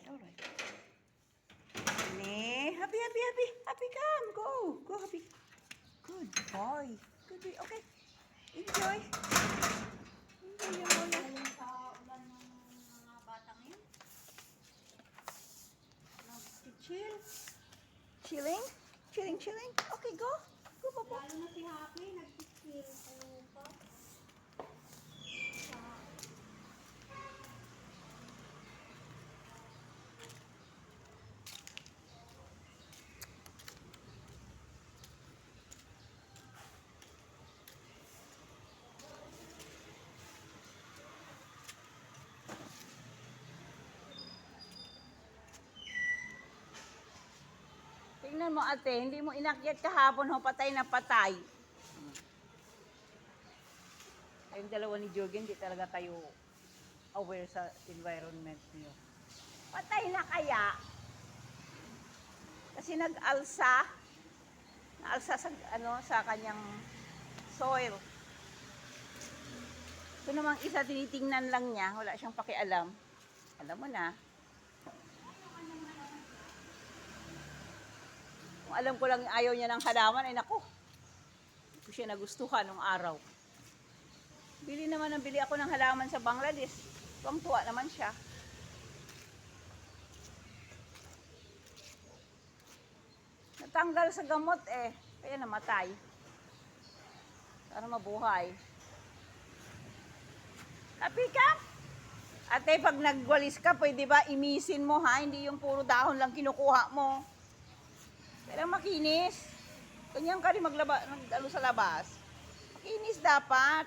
alright. Ne, happy, happy, happy. Happy, come. Go. Go, happy. Good boy. Good boy. Okay. Enjoy. Enjoy yung ulan. Ayun sa ulan ng mga batang yun. Nag-chill. Chilling? Chilling, chilling? Okay, go. Go, Popo. Lalo na si Happy, nag-chill sa lupa. Tingnan mo ate, hindi mo inakyat kahapon ho, patay na patay. Kayong dalawa ni Jogen, di talaga kayo aware sa environment niyo. Patay na kaya? Kasi nag-alsa. Naalsa sa, sa kanyang soil. Ito namang isa, tinitingnan lang niya, wala siyang pakialam. Alam mo na. Kung alam ko lang ayaw niya ng halaman, ay naku. Hindi ko siya nagustuhan nung araw. Bili naman ng bili ako ng halaman sa Bangladesh. Tuwang-tuwa naman siya. Natanggal sa gamot eh. Kaya namatay. Para mabuhay. Happy ka? Ate, pag nagwalis ka, pwede ba imisin mo ha? Hindi yung puro dahon lang kinukuha mo. Kailang makinis. Ganyan ka rin maglaba, sa labas. Makinis dapat.